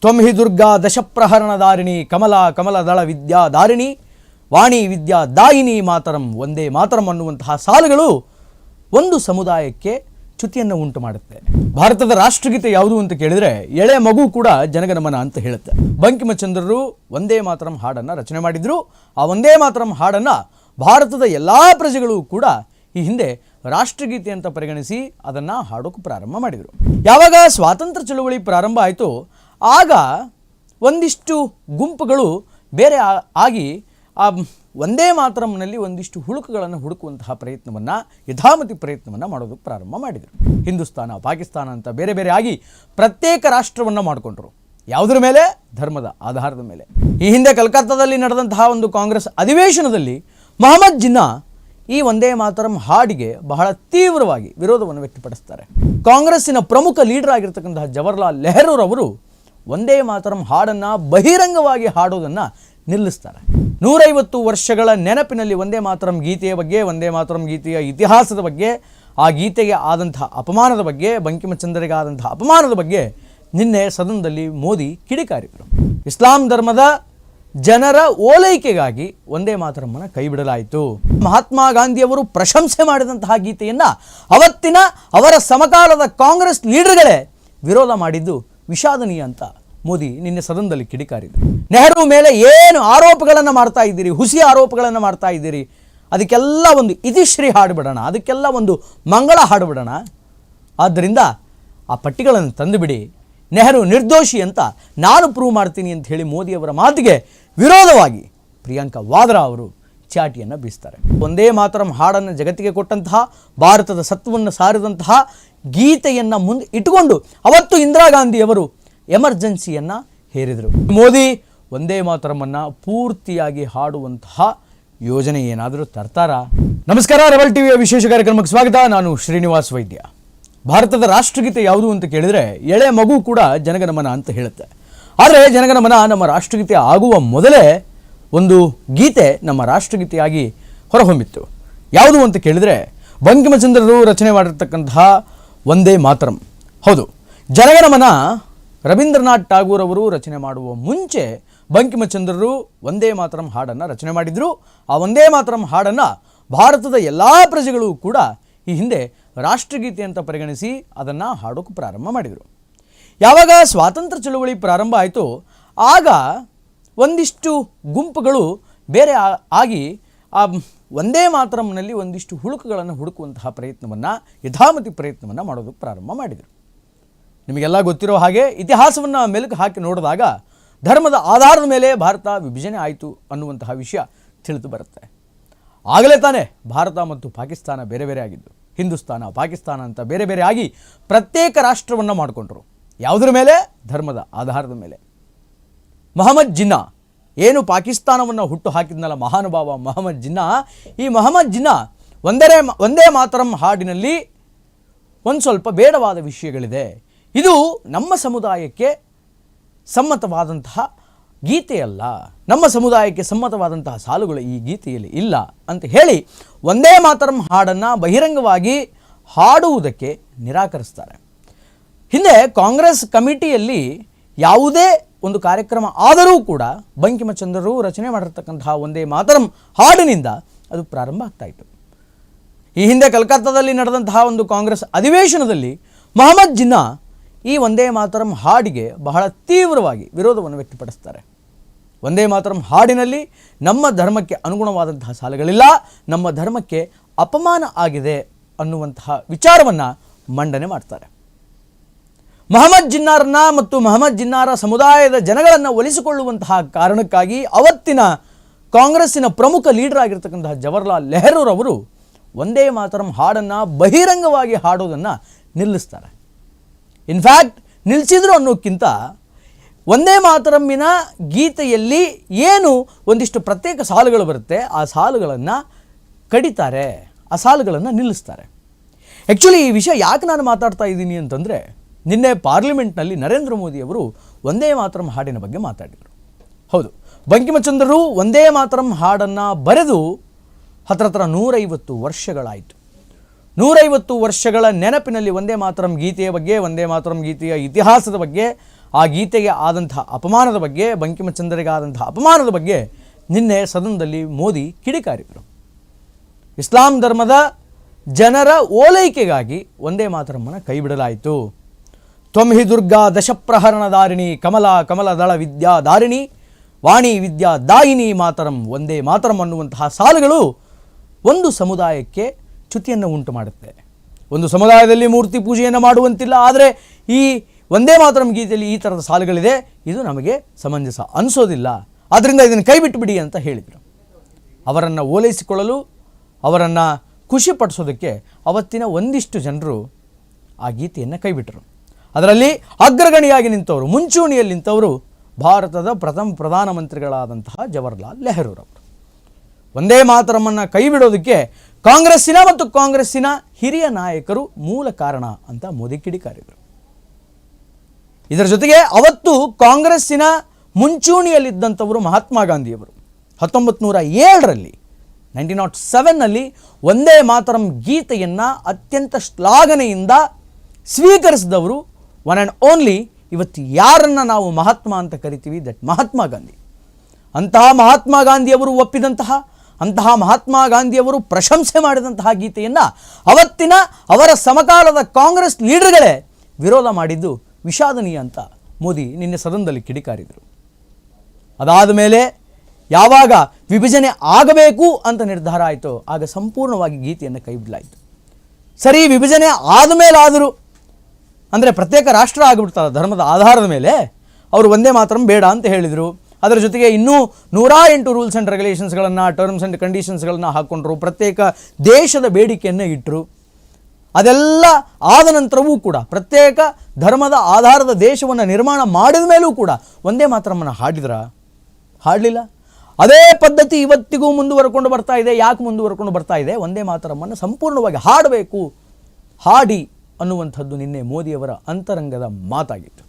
ತ್ವಂ ಹಿ ದುರ್ಗಾ ದಶಪ್ರಹರಣಧಾರಿಣಿ ಕಮಲಾ ಕಮಲದಳ ವಿದ್ಯಾಧಾರಿಣಿ ವಾಣಿ ವಿದ್ಯಾದಾಯಿನಿ ಮಾತರಂ ಒಂದೇ ಮಾತರಂ ಅನ್ನುವಂತಹ ಸಾಲುಗಳು ಒಂದು ಸಮುದಾಯಕ್ಕೆ ಚ್ಯುತಿಯನ್ನು ಉಂಟು ಮಾಡುತ್ತೆ. ಭಾರತದ ರಾಷ್ಟ್ರಗೀತೆ ಯಾವುದು ಅಂತ ಕೇಳಿದರೆ ಎಳೆ ಮಗು ಕೂಡ ಜನಗಣಮನ ಅಂತ ಹೇಳುತ್ತೆ. ಬಂಕಿಮಚಂದ್ರರು ಒಂದೇ ಮಾತರಂ ಹಾಡನ್ನು ರಚನೆ ಮಾಡಿದ್ರು. ಆ ಒಂದೇ ಮಾತರಂ ಹಾಡನ್ನು ಭಾರತದ ಎಲ್ಲ ಪ್ರಜೆಗಳು ಕೂಡ ಈ ಹಿಂದೆ ರಾಷ್ಟ್ರಗೀತೆ ಅಂತ ಪರಿಗಣಿಸಿ ಅದನ್ನು ಹಾಡೋಕೆ ಪ್ರಾರಂಭ ಮಾಡಿದರು. ಯಾವಾಗ ಸ್ವಾತಂತ್ರ್ಯ ಚಳವಳಿ ಪ್ರಾರಂಭ ಆಯಿತು ಆಗ ಒಂದಿಷ್ಟು ಗುಂಪುಗಳು ಬೇರೆ ಆಗಿ ಆ ಒಂದೇ ಮಾತರಂನಲ್ಲಿ ಒಂದಿಷ್ಟು ಹುಳುಕುಗಳನ್ನು ಹುಡುಕುವಂತಹ ಪ್ರಯತ್ನವನ್ನು ಯಥಾಮತಿ ಪ್ರಯತ್ನವನ್ನು ಮಾಡೋದಕ್ಕೆ ಪ್ರಾರಂಭ ಮಾಡಿದರು. ಹಿಂದೂಸ್ತಾನ ಪಾಕಿಸ್ತಾನ ಅಂತ ಬೇರೆ ಬೇರೆ ಆಗಿ ಪ್ರತ್ಯೇಕ ರಾಷ್ಟ್ರವನ್ನು ಮಾಡಿಕೊಂಡ್ರು. ಯಾವುದರ ಮೇಲೆ? ಧರ್ಮದ ಆಧಾರದ ಮೇಲೆ. ಈ ಹಿಂದೆ ಕಲ್ಕತ್ತಾದಲ್ಲಿ ನಡೆದಂತಹ ಒಂದು ಕಾಂಗ್ರೆಸ್ ಅಧಿವೇಶನದಲ್ಲಿ ಮೊಹಮ್ಮದ್ ಜಿನ್ನಾ ಈ ಒಂದೇ ಮಾತರಂ ಹಾಡಿಗೆ ಬಹಳ ತೀವ್ರವಾಗಿ ವಿರೋಧವನ್ನು ವ್ಯಕ್ತಪಡಿಸ್ತಾರೆ. ಕಾಂಗ್ರೆಸ್ಸಿನ ಪ್ರಮುಖ ಲೀಡರ್ ಆಗಿರ್ತಕ್ಕಂತಹ ಜವಾಹರ್ಲಾಲ್ ನೆಹರೂರವರು ಒಂದೇ ಮಾತರಂ ಹಾಡನ್ನು ಬಹಿರಂಗವಾಗಿ ಹಾಡೋದನ್ನು ನಿಲ್ಲಿಸ್ತಾರೆ. 150 ವರ್ಷಗಳ ನೆನಪಿನಲ್ಲಿ ಒಂದೇ ಮಾತರಂ ಗೀತೆಯ ಬಗ್ಗೆ, ಒಂದೇ ಮಾತರಂ ಗೀತೆಯ ಇತಿಹಾಸದ ಬಗ್ಗೆ, ಆ ಗೀತೆಗೆ ಆದಂತಹ ಅಪಮಾನದ ಬಗ್ಗೆ, ಬಂಕಿಮಚಂದ್ರರಿಗೆ ಆದಂತಹ ಅಪಮಾನದ ಬಗ್ಗೆ ನಿನ್ನೆ ಸದನದಲ್ಲಿ ಮೋದಿ ಕಿಡಿಕಾರಿದರು. ಇಸ್ಲಾಂ ಧರ್ಮದ ಜನರ ಓಲೈಕೆಗಾಗಿ ಒಂದೇ ಮಾತರಮ್ಮನ್ನು ಕೈಬಿಡಲಾಯಿತು. ಮಹಾತ್ಮ ಗಾಂಧಿಯವರು ಪ್ರಶಂಸೆ ಮಾಡಿದಂತಹ ಗೀತೆಯನ್ನು ಅವತ್ತಿನ ಅವರ ಸಮಕಾಲದ ಕಾಂಗ್ರೆಸ್ ಲೀಡರ್ಗಳೇ ವಿರೋಧ ಮಾಡಿದ್ದು ವಿಷಾದನೀಯ ಅಂತ ಮೋದಿ ನಿನ್ನೆ ಸದನದಲ್ಲಿ ಕಿಡಿಕಾರಿದರು. ನೆಹರು ಮೇಲೆ ಏನು ಆರೋಪಗಳನ್ನು ಮಾಡ್ತಾ ಇದ್ದೀರಿ, ಹುಸಿ ಆರೋಪಗಳನ್ನು ಮಾಡ್ತಾ ಇದ್ದೀರಿ, ಅದಕ್ಕೆಲ್ಲ ಒಂದು ಇತಿಶ್ರೀ ಹಾಡುಬಿಡೋಣ, ಅದಕ್ಕೆಲ್ಲ ಒಂದು ಮಂಗಳ ಹಾಡುಬಿಡೋಣ. ಆದ್ದರಿಂದ ಆ ಪಟ್ಟಿಗಳನ್ನು ತಂದುಬಿಡಿ, ನೆಹರು ನಿರ್ದೋಷಿ ಅಂತ ನಾನು ಪ್ರೂವ್ ಮಾಡ್ತೀನಿ ಅಂತ ಹೇಳಿ ಮೋದಿಯವರ ಮಾತಿಗೆ ವಿರೋಧವಾಗಿ ಪ್ರಿಯಾಂಕಾ ವಾದ್ರಾ ಅವರು ಚಾಟಿಯನ್ನು ಬೀಸ್ತಾರೆ. ಒಂದೇ ಮಾತರಂ ಹಾಡನ್ನು ಜಗತ್ತಿಗೆ ಕೊಟ್ಟಂತಹ, ಭಾರತದ ಸತ್ವವನ್ನು ಸಾರಿದಂತಹ ಗೀತೆಯನ್ನು ಮುಂದೆ ಇಟ್ಟುಕೊಂಡು ಅವತ್ತು ಇಂದಿರಾ ಗಾಂಧಿಯವರು ಎಮರ್ಜೆನ್ಸಿಯನ್ನು ಹೇರಿದರು. ಮೋದಿ ಒಂದೇ ಮಾತರಮನ್ನು ಪೂರ್ತಿಯಾಗಿ ಹಾಡುವಂತಹ ಯೋಜನೆ ಏನಾದರೂ ತರ್ತಾರಾ? ನಮಸ್ಕಾರ, ರೆಬಲ್ ಟಿವಿಯ ವಿಶೇಷ ಕಾರ್ಯಕ್ರಮಕ್ಕೆ ಸ್ವಾಗತ. ನಾನು ಶ್ರೀನಿವಾಸ್ ವೈದ್ಯ. ಭಾರತದ ರಾಷ್ಟ್ರಗೀತೆ ಯಾವುದು ಅಂತ ಕೇಳಿದರೆ ಎಳೆ ಮಗು ಕೂಡ ಜನಗಣಮನ ಅಂತ ಹೇಳುತ್ತೆ. ಆದರೆ ಜನಗಣಮನ ನಮ್ಮ ರಾಷ್ಟ್ರಗೀತೆ ಆಗುವ ಮೊದಲೇ ಒಂದು ಗೀತೆ ನಮ್ಮ ರಾಷ್ಟ್ರಗೀತೆಯಾಗಿ ಹೊರಹೊಮ್ಮಿತ್ತು. ಯಾವುದು ಅಂತ ಕೇಳಿದರೆ ಬಂಕಿಮಚಂದ್ರರು ರಚನೆ ಮಾಡಿರ್ತಕ್ಕಂತಹ ಒಂದೇ ಮಾತರಂ. ಹೌದು, ಜನಗಣಮನ ರವೀಂದ್ರನಾಥ್ ಠಾಗೂರ್ ಅವರು ರಚನೆ ಮಾಡುವ ಮುಂಚೆ ಬಂಕಿಮಚಂದ್ರರು ಒಂದೇ ಮಾತರಂ ಹಾಡನ್ನು ರಚನೆ ಮಾಡಿದರು. ಆ ಒಂದೇ ಮಾತರಂ ಹಾಡನ್ನು ಭಾರತದ ಎಲ್ಲ ಪ್ರಜೆಗಳು ಕೂಡ ಈ ಹಿಂದೆ ರಾಷ್ಟ್ರಗೀತೆ ಅಂತ ಪರಿಗಣಿಸಿ ಅದನ್ನು ಹಾಡೋಕೆ ಪ್ರಾರಂಭ ಮಾಡಿದರು. ಯಾವಾಗ ಸ್ವಾತಂತ್ರ್ಯ ಚಳವಳಿ ಪ್ರಾರಂಭ ಆಯಿತು ಆಗ ಒಂದಿಷ್ಟು ಗುಂಪುಗಳು ಬೇರೆ ಆಗಿ ಆ ಒಂದೇ ಮಾತರಂನಲ್ಲಿ ಒಂದಿಷ್ಟು ಹುಳುಕುಗಳನ್ನು ಹುಡುಕುವಂತಹ ಪ್ರಯತ್ನವನ್ನು ಯಥಾಮತಿ ಪ್ರಯತ್ನವನ್ನು ಮಾಡೋದಕ್ಕೆ ಪ್ರಾರಂಭ ಮಾಡಿದರು. ನಿಮಗೆಲ್ಲ ಗೊತ್ತಿರೋ ಹಾಗೆ ಇತಿಹಾಸವನ್ನು ಮೆಲುಕು ಹಾಕಿ ನೋಡಿದಾಗ ಧರ್ಮದ ಆಧಾರದ ಮೇಲೆ ಭಾರತ ವಿಭಜನೆ ಆಯಿತು ಅನ್ನುವಂತಹ ವಿಷಯ ತಿಳಿದು ಬರುತ್ತೆ. ಆಗಲೇ ತಾನೇ ಭಾರತ ಮತ್ತು ಪಾಕಿಸ್ತಾನ ಬೇರೆ ಬೇರೆ ಆಗಿದ್ದು. ಹಿಂದೂಸ್ತಾನ ಪಾಕಿಸ್ತಾನ ಅಂತ ಬೇರೆ ಬೇರೆ ಆಗಿ ಪ್ರತ್ಯೇಕ ರಾಷ್ಟ್ರವನ್ನು ಮಾಡಿಕೊಂಡ್ರು. ಯಾವುದರ ಮೇಲೆ? ಧರ್ಮದ ಆಧಾರದ ಮೇಲೆ. ಮೊಹಮ್ಮದ್ ಜಿನ್ನಾ ಏನು ಪಾಕಿಸ್ತಾನವನ್ನು ಹುಟ್ಟು ಹಾಕಿದ್ನಲ್ಲ ಮಹಾನುಭಾವ ಮೊಹಮ್ಮದ್ ಜಿನ್ನಾ, ಈ ಮೊಹಮ್ಮದ್ ಜಿನ್ನಾ ಒಂದೇ ಮಾತರಂ ಹಾಡಿನಲ್ಲಿ ಒಂದು ಸ್ವಲ್ಪ ಬೇಡವಾದ ವಿಷಯಗಳಿದೆ, ಇದು ನಮ್ಮ ಸಮುದಾಯಕ್ಕೆ ಸಮ್ಮತವಾದಂತಹ ಗೀತೆಯಲ್ಲ, ನಮ್ಮ ಸಮುದಾಯಕ್ಕೆ ಸಮ್ಮತವಾದಂತಹ ಸಾಲುಗಳು ಈ ಗೀತೆಯಲ್ಲಿ ಇಲ್ಲ ಅಂತ ಹೇಳಿ ಒಂದೇ ಮಾತರಂ ಹಾಡನ್ನು ಬಹಿರಂಗವಾಗಿ ಹಾಡುವುದಕ್ಕೆ ನಿರಾಕರಿಸ್ತಾರೆ. ಹಿಂದೆ ಕಾಂಗ್ರೆಸ್ ಕಮಿಟಿಯಲ್ಲಿ ಯಾವುದೇ ಒಂದು ಕಾರ್ಯಕ್ರಮ ಆದರೂ ಕೂಡ ಬಂಕಿಮಚಂದ್ರರು ರಚನೆ ಮಾಡಿರ್ತಕ್ಕಂತಹ ಒಂದೇ ಮಾತರಂ ಹಾಡಿನಿಂದ ಅದು ಪ್ರಾರಂಭ ಆಗ್ತಾಯಿತ್ತು. ಈ ಹಿಂದೆ ಕಲ್ಕತ್ತಾದಲ್ಲಿ ನಡೆದಂತಹ ಒಂದು ಕಾಂಗ್ರೆಸ್ ಅಧಿವೇಶನದಲ್ಲಿ ಮೊಹಮ್ಮದ್ ಜಿನ್ನಾ ಈ ಒಂದೇ ಮಾತರಂ ಹಾಡಿಗೆ ಬಹಳ ತೀವ್ರವಾಗಿ ವಿರೋಧವನ್ನು ವ್ಯಕ್ತಪಡಿಸ್ತಾರೆ. ಒಂದೇ ಮಾತರಂ ಹಾಡಿನಲ್ಲಿ ನಮ್ಮ ಧರ್ಮಕ್ಕೆ ಅನುಗುಣವಾದಂತಹ ಸಾಲುಗಳಿಲ್ಲ, ನಮ್ಮ ಧರ್ಮಕ್ಕೆ ಅಪಮಾನ ಆಗಿದೆ ಅನ್ನುವಂತಹ ವಿಚಾರವನ್ನು ಮಂಡನೆ ಮಾಡ್ತಾರೆ. ಮೊಹಮ್ಮದ್ ಜಿನ್ನಾರನ್ನ ಮತ್ತು ಮೊಹಮ್ಮದ್ ಜಿನ್ನಾರ ಸಮುದಾಯದ ಜನಗಳನ್ನು ಒಲಿಸಿಕೊಳ್ಳುವಂತಹ ಕಾರಣಕ್ಕಾಗಿ ಅವತ್ತಿನ ಕಾಂಗ್ರೆಸ್ಸಿನ ಪ್ರಮುಖ ಲೀಡರ್ ಆಗಿರ್ತಕ್ಕಂತಹ ಜವಾಹರ್ಲಾಲ್ ನೆಹರೂರವರು ಒಂದೇ ಮಾತರಂ ಹಾಡನ್ನು ಬಹಿರಂಗವಾಗಿ ಹಾಡೋದನ್ನು ನಿಲ್ಲಿಸ್ತಾರೆ. ಇನ್ಫ್ಯಾಕ್ಟ್ ನಿಲ್ಲಿಸಿದ್ರು ಅನ್ನೋಕ್ಕಿಂತ ಒಂದೇ ಮಾತರಮ್ಮಿನ ಗೀತೆಯಲ್ಲಿ ಏನು ಒಂದಿಷ್ಟು ಪ್ರತ್ಯೇಕ ಸಾಲುಗಳು ಬರುತ್ತೆ ಆ ಸಾಲುಗಳನ್ನು ಕಡಿತಾರೆ, ಆ ಸಾಲುಗಳನ್ನು ನಿಲ್ಲಿಸ್ತಾರೆ. ಆ್ಯಕ್ಚುಲಿ ಈ ವಿಷಯ ಯಾಕೆ ನಾನು ಮಾತಾಡ್ತಾ ಇದ್ದೀನಿ ಅಂತಂದರೆ, ನಿನ್ನೆ ಪಾರ್ಲಿಮೆಂಟ್ನಲ್ಲಿ ನರೇಂದ್ರ ಮೋದಿಯವರು ಒಂದೇ ಮಾತರಂ ಹಾಡಿನ ಬಗ್ಗೆ ಮಾತಾಡಿದರು. ಹೌದು, ಬಂಕಿಮಚಂದ್ರರು ಒಂದೇ ಮಾತರಂ ಹಾಡನ್ನು ಬರೆದು ಹತ್ರ 150 ವರ್ಷಗಳಾಯಿತು. 150 ವರ್ಷಗಳ ನೆನಪಿನಲ್ಲಿ ಒಂದೇ ಮಾತರಂ ಗೀತೆಯ ಬಗ್ಗೆ, ಒಂದೇ ಮಾತರಂ ಗೀತೆಯ ಇತಿಹಾಸದ ಬಗ್ಗೆ, ಆ ಗೀತೆಗೆ ಆದಂತಹ ಅಪಮಾನದ ಬಗ್ಗೆ, ಬಂಕಿಮಚಂದ್ರರಿಗೆ ಆದಂತಹ ಅಪಮಾನದ ಬಗ್ಗೆ ನಿನ್ನೆ ಸದನದಲ್ಲಿ ಮೋದಿ ಕಿಡಿಕಾರಿದರು. ಇಸ್ಲಾಂ ಧರ್ಮದ ಜನರ ಓಲೈಕೆಗಾಗಿ ವಂದೇ ಮಾತರಮ್ಮನ ಕೈ ಬಿಡಲಾಯಿತು. ತ್ವಂ ಹಿ ದುರ್ಗಾ ದಶಪ್ರಹರಣಧಾರಿಣಿ ಕಮಲಾ ಕಮಲದಳ ವಿದ್ಯಾಧಾರಿಣಿ ವಾಣಿ ವಿದ್ಯಾದಾಯಿನಿ ಮಾತರಂ ವಂದೇ ಮಾತರಂ ಅನ್ನುವಂತಹ ಸಾಲುಗಳು ಒಂದು ಸಮುದಾಯಕ್ಕೆ ಚ್ಯುತಿಯನ್ನು ಉಂಟು ಮಾಡುತ್ತೆ. ಒಂದು ಸಮುದಾಯದಲ್ಲಿ ಮೂರ್ತಿ ಪೂಜೆಯನ್ನು ಮಾಡುವಂತಿಲ್ಲ, ಆದರೆ ಈ ವಂದೇ ಮಾತರಂ ಗೀತೆಯಲ್ಲಿ ಈ ಥರದ ಸಾಲುಗಳಿದೆ, ಇದು ನಮಗೆ ಸಮಂಜಸ ಅನಿಸೋದಿಲ್ಲ, ಆದ್ದರಿಂದ ಇದನ್ನು ಕೈ ಬಿಟ್ಟುಬಿಡಿ ಅಂತ ಹೇಳಿದರು. ಅವರನ್ನು ಓಲೈಸಿಕೊಳ್ಳಲು, ಅವರನ್ನು ಖುಷಿಪಡಿಸೋದಕ್ಕೆ ಅವತ್ತಿನ ಒಂದಿಷ್ಟು ಜನರು ಆ ಗೀತೆಯನ್ನು ಕೈಬಿಟ್ಟರು. ಅದರಲ್ಲಿ ಅಗ್ರಗಣಿಯಾಗಿ ನಿಂತವರು, ಮುಂಚೂಣಿಯಲ್ಲಿ ನಿಂತವರು ಭಾರತದ ಪ್ರಥಮ ಪ್ರಧಾನಮಂತ್ರಿಗಳಾದಂತಹ ಜವಾಹರ್ಲಾಲ್ ನೆಹರೂರವರು. ವಂದೇ ಮಾತರಮ್ಮನ್ನು ಕೈ ಬಿಡೋದಕ್ಕೆ ಕಾಂಗ್ರೆಸ್ಸಿನ ಮತ್ತು ಕಾಂಗ್ರೆಸ್ಸಿನ ಹಿರಿಯ ನಾಯಕರು ಮೂಲ ಕಾರಣ ಅಂತ ಮೋದಿ ಕಿಡಿಕಾರಿದರು. ಇದರ ಜೊತೆಗೆ ಅವತ್ತು ಕಾಂಗ್ರೆಸ್ಸಿನ ಮುಂಚೂಣಿಯಲ್ಲಿದ್ದಂಥವರು ಮಹಾತ್ಮ ಗಾಂಧಿಯವರು 1907ರಲ್ಲಿ 1907ನಲ್ಲಿ ವಂದೇ ಮಾತರಂ ಗೀತೆಯನ್ನು ಅತ್ಯಂತ ಶ್ಲಾಘನೆಯಿಂದ ಸ್ವೀಕರಿಸಿದವರು ಒನ್ ಆ್ಯಂಡ್ ಓನ್ಲಿ ಇವತ್ತು ಯಾರನ್ನು ನಾವು ಮಹಾತ್ಮ ಅಂತ ಕರಿತೀವಿ, ದಟ್ ಮಹಾತ್ಮ ಗಾಂಧಿ. ಅಂತಹ ಮಹಾತ್ಮ ಗಾಂಧಿಯವರು ಒಪ್ಪಿದಂತಹ, ಅಂತಹ ಮಹಾತ್ಮ ಗಾಂಧಿಯವರು ಪ್ರಶಂಸೆ ಮಾಡಿದಂತಹ ಗೀತೆಯನ್ನು ಅವತ್ತಿನ ಅವರ ಸಮಕಾಲದ ಕಾಂಗ್ರೆಸ್ ಲೀಡರ್ಗಳೇ ವಿರೋಧ ಮಾಡಿದ್ದು ವಿಷಾದನೀಯ ಅಂತ ಮೋದಿ ನಿನ್ನೆ ಸದನದಲ್ಲಿ ಕಿಡಿಕಾರಿದರು. ಅದಾದ ಮೇಲೆ ಯಾವಾಗ ವಿಭಜನೆ ಆಗಬೇಕು ಅಂತ ನಿರ್ಧಾರ ಆಯಿತು, ಆಗ ಸಂಪೂರ್ಣವಾಗಿ ಗೀತೆಯನ್ನು ಕೈಬಿಡಲಾಯಿತು. ಸರಿ, ವಿಭಜನೆ ಆದಮೇಲಾದರೂ ಅಂದರೆ ಪ್ರತ್ಯೇಕ ರಾಷ್ಟ್ರ ಆಗಿಬಿಡ್ತಾರೆ ಧರ್ಮದ ಆಧಾರದ ಮೇಲೆ, ಅವರು ವಂದೇ ಮಾತರಂ ಬೇಡ ಅಂತ ಹೇಳಿದರು. ಅದರ ಜೊತೆಗೆ ಇನ್ನೂ 108 ರೂಲ್ಸ್ ಆ್ಯಂಡ್ ರೆಗ್ಯುಲೇಷನ್ಸ್ಗಳನ್ನು, ಟರ್ಮ್ಸ್ ಆ್ಯಂಡ್ ಕಂಡೀಷನ್ಸ್ಗಳನ್ನು ಹಾಕ್ಕೊಂಡ್ರು, ಪ್ರತ್ಯೇಕ ದೇಶದ ಬೇಡಿಕೆಯನ್ನು ಇಟ್ಟರು. ಅದೆಲ್ಲ ಆದ ನಂತರವೂ ಕೂಡ ಪ್ರತ್ಯೇಕ ಧರ್ಮದ ಆಧಾರದ ದೇಶವನ್ನು ನಿರ್ಮಾಣ ಮಾಡಿದ ಮೇಲೂ ಕೂಡ ವಂದೇ ಮಾತರಮ್ಮನ್ನು ಹಾಡಲಿಲ್ಲ. ಅದೇ ಪದ್ಧತಿ ಇವತ್ತಿಗೂ ಮುಂದುವರ್ಕೊಂಡು ಬರ್ತಾ ಇದೆ. ಯಾಕೆ ಮುಂದುವರ್ಕೊಂಡು ಬರ್ತಾ ಇದೆ? ವಂದೇ ಮಾತರಮ್ಮನ್ನು ಸಂಪೂರ್ಣವಾಗಿ ಹಾಡಬೇಕು, ಹಾಡಿ ಅನ್ನುವಂಥದ್ದು ನಿನ್ನೆ ಮೋದಿಯವರ ಅಂತರಂಗದ ಮಾತಾಗಿತ್ತು.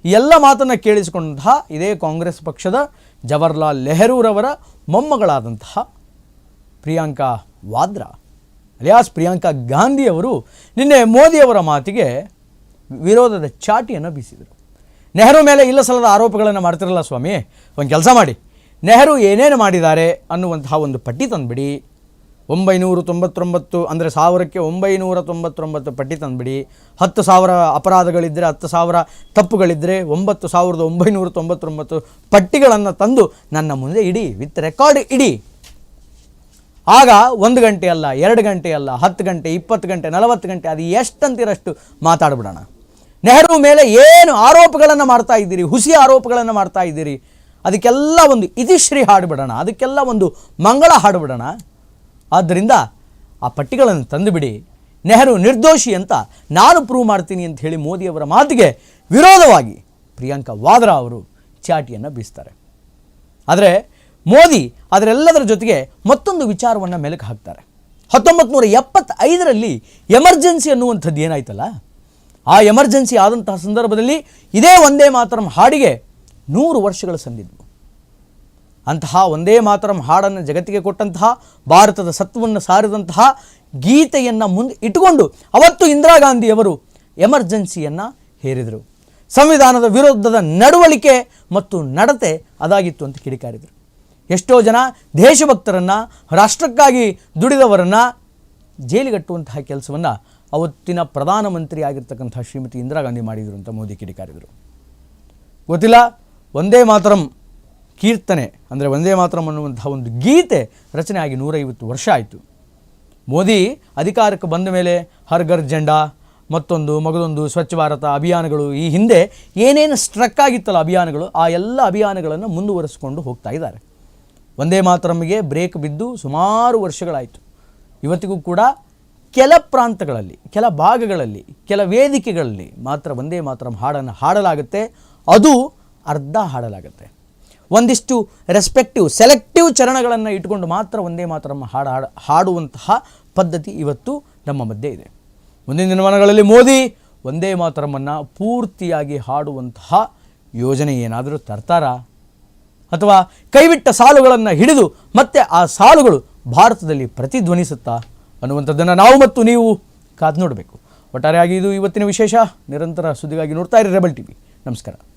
ಈ ಎಲ್ಲ ಮಾತನ್ನು ಕೇಳಿಸಿಕೊಂಡಂತಹ ಇದೇ ಕಾಂಗ್ರೆಸ್ ಪಕ್ಷದ ಜವಾಹರ್ಲಾಲ್ ನೆಹರೂರವರ ಮೊಮ್ಮಗಳಾದಂತಹ ಪ್ರಿಯಾಂಕಾ ವಾದ್ರಾ ಅಲಿಯಾಸ್ ಪ್ರಿಯಾಂಕಾ ಗಾಂಧಿಯವರು ನಿನ್ನೆ ಮೋದಿಯವರ ಮಾತಿಗೆ ವಿರೋಧದ ಚಾಟಿಯನ್ನು ಬೀಸಿದರು. ನೆಹರು ಮೇಲೆ ಇಲ್ಲ ಸಲ್ಲದ ಆರೋಪಗಳನ್ನು ಮಾಡ್ತಿರಲ್ಲ ಸ್ವಾಮಿ, ಒಂದು ಕೆಲಸ ಮಾಡಿ, ನೆಹರು ಏನೇನು ಮಾಡಿದ್ದಾರೆ ಅನ್ನುವಂತಹ ಒಂದು ಪಟ್ಟಿ ತಂದುಬಿಡಿ. 999 ಅಂದರೆ 1000ಕ್ಕೆ 999 ಪಟ್ಟಿ ತಂದುಬಿಡಿ. 10,000 ಅಪರಾಧಗಳಿದ್ದರೆ, 10,000 ತಪ್ಪುಗಳಿದ್ದರೆ 9,999 ಪಟ್ಟಿಗಳನ್ನು ತಂದು ನನ್ನ ಮುಂದೆ ಇಡಿ, ವಿತ್ ರೆಕಾರ್ಡ್ ಇಡಿ. ಆಗ 1 ಗಂಟೆ ಅಲ್ಲ, 2 ಗಂಟೆ ಅಲ್ಲ, 10 ಗಂಟೆ, 20 ಗಂಟೆ, 40 ಗಂಟೆ, ಅದು ಎಷ್ಟಂತೀರಷ್ಟು ಮಾತಾಡ್ಬಿಡೋಣ. ನೆಹರು ಮೇಲೆ ಏನು ಆರೋಪಗಳನ್ನು ಮಾಡ್ತಾ ಇದ್ದೀರಿ, ಹುಸಿ ಆರೋಪಗಳನ್ನು ಮಾಡ್ತಾ ಇದ್ದೀರಿ, ಅದಕ್ಕೆಲ್ಲ ಒಂದು ಇತಿಶ್ರೀ ಹಾಡುಬಿಡೋಣ, ಅದಕ್ಕೆಲ್ಲ ಒಂದು ಮಂಗಳ ಹಾಡುಬಿಡೋಣ. ಆದ್ದರಿಂದ ಆ ಪಟ್ಟಿಗಳನ್ನು ತಂದುಬಿಡಿ, ನೆಹರು ನಿರ್ದೋಷಿ ಅಂತ ನಾನು ಪ್ರೂವ್ ಮಾಡ್ತೀನಿ ಅಂತ ಹೇಳಿ ಮೋದಿಯವರ ಮಾತಿಗೆ ವಿರೋಧವಾಗಿ ಪ್ರಿಯಾಂಕಾ ವಾದ್ರಾ ಅವರು ಚಾಟಿಯನ್ನು ಬೀಸ್ತಾರೆ. ಆದರೆ ಮೋದಿ ಅದರೆಲ್ಲದರ ಜೊತೆಗೆ ಮತ್ತೊಂದು ವಿಚಾರವನ್ನು ಮೆಲುಕು ಹಾಕ್ತಾರೆ. 1975ರಲ್ಲಿ ಎಮರ್ಜೆನ್ಸಿ ಅನ್ನುವಂಥದ್ದು ಏನಾಯ್ತಲ್ಲ, ಆ ಎಮರ್ಜೆನ್ಸಿ ಆದಂತಹ ಸಂದರ್ಭದಲ್ಲಿ ಇದೇ ವಂದೇ ಮಾತರಂ ಹಾಡಿಗೆ 100 ವರ್ಷಗಳು ಸಂದಿದ್ವು. ಅಂತಹ ವಂದೇ ಮಾತರಂ ಹಾಡನ್ನು ಜಗತ್ತಿಗೆ ಕೊಟ್ಟಂತಹ, ಭಾರತದ ಸತ್ವವನ್ನು ಸಾರಿದಂತಹ ಗೀತೆಯನ್ನು ಮುಂದೆ ಇಟ್ಟುಕೊಂಡು ಅವತ್ತು ಇಂದಿರಾ ಗಾಂಧಿಯವರು ಎಮರ್ಜೆನ್ಸಿಯನ್ನು ಹೇರಿದರು. ಸಂವಿಧಾನದ ವಿರುದ್ಧದ ನಡವಳಿಕೆ ಮತ್ತು ನಡತೆ ಅದಾಗಿತ್ತು ಅಂತ ಕಿಡಿಕಾರಿದರು. ಎಷ್ಟೋ ಜನ ದೇಶಭಕ್ತರನ್ನು, ರಾಷ್ಟ್ರಕ್ಕಾಗಿ ದುಡಿದವರನ್ನು ಜೈಲಿಗಟ್ಟುವಂತಹ ಕೆಲಸವನ್ನು ಅವತ್ತಿನ ಪ್ರಧಾನಮಂತ್ರಿ ಆಗಿರ್ತಕ್ಕಂಥ ಶ್ರೀಮತಿ ಇಂದಿರಾ ಗಾಂಧಿ ಮಾಡಿದರು ಅಂತ ಮೋದಿ ಕಿಡಿಕಾರಿದರು. ಗೊತ್ತಿಲ್ಲ, ವಂದೇ ಮಾತರಂ ಕೀರ್ತನೆ ಅಂದರೆ ವಂದೇ ಮಾತರಂ ಅನ್ನುವಂತಹ ಒಂದು ಗೀತೆ ರಚನೆ ಆಗಿ 150 ವರ್ಷ ಆಯಿತು. ಮೋದಿ ಅಧಿಕಾರಕ್ಕೆ ಬಂದ ಮೇಲೆ ಹರ್ ಘರ್ ಜೆಂಡಾ, ಮಗದೊಂದು ಸ್ವಚ್ಛ ಭಾರತ ಅಭಿಯಾನಗಳು, ಈ ಹಿಂದೆ ಏನೇನು ಸ್ಟ್ರಕ್ ಆಗಿತ್ತಲ್ಲ ಅಭಿಯಾನಗಳು, ಆ ಎಲ್ಲ ಅಭಿಯಾನಗಳನ್ನು ಮುಂದುವರಿಸಿಕೊಂಡು ಹೋಗ್ತಾ ಇದ್ದಾರೆ. ವಂದೇ ಮಾತರಂಗೆ ಬ್ರೇಕ್ ಬಿದ್ದು ಸುಮಾರು ವರ್ಷಗಳಾಯಿತು. ಇವತ್ತಿಗೂ ಕೂಡ ಕೆಲ ಪ್ರಾಂತಗಳಲ್ಲಿ, ಕೆಲ ಭಾಗಗಳಲ್ಲಿ, ಕೆಲ ವೇದಿಕೆಗಳಲ್ಲಿ ಮಾತ್ರ ವಂದೇ ಮಾತರಂ ಹಾಡನ್ನು ಹಾಡಲಾಗುತ್ತೆ. ಅದು ಅರ್ಧ ಹಾಡಲಾಗುತ್ತೆ. ಒಂದಿಷ್ಟು ರೆಸ್ಪೆಕ್ಟಿವ್ ಸೆಲೆಕ್ಟಿವ್ ಚರಣಗಳನ್ನು ಇಟ್ಟುಕೊಂಡು ಮಾತ್ರ ವಂದೇ ಮಾತರಂ ಹಾಡುವಂತಹ ಪದ್ಧತಿ ಇವತ್ತು ನಮ್ಮ ಮಧ್ಯೆ ಇದೆ. ಮುಂದಿನ ದಿನಮಾನಗಳಲ್ಲಿ ಮೋದಿ ವಂದೇ ಮಾತರಮನ್ನು ಪೂರ್ತಿಯಾಗಿ ಹಾಡುವಂತಹ ಯೋಜನೆ ಏನಾದರೂ ತರ್ತಾರಾ, ಅಥವಾ ಕೈಬಿಟ್ಟ ಸಾಲುಗಳನ್ನು ಹಿಡಿದು ಮತ್ತೆ ಆ ಸಾಲುಗಳು ಭಾರತದಲ್ಲಿ ಪ್ರತಿಧ್ವನಿಸುತ್ತಾ ಅನ್ನುವಂಥದ್ದನ್ನು ನಾವು ಮತ್ತು ನೀವು ಕಾದು ನೋಡಬೇಕು. ಒಟ್ಟಾರೆಯಾಗಿ ಇದು ಇವತ್ತಿನ ವಿಶೇಷ. ನಿರಂತರ ಸುದ್ದಿಗಾಗಿ ನೋಡ್ತಾ ಇರಿ ರೆಬೆಲ್ ಟಿವಿ. ನಮಸ್ಕಾರ.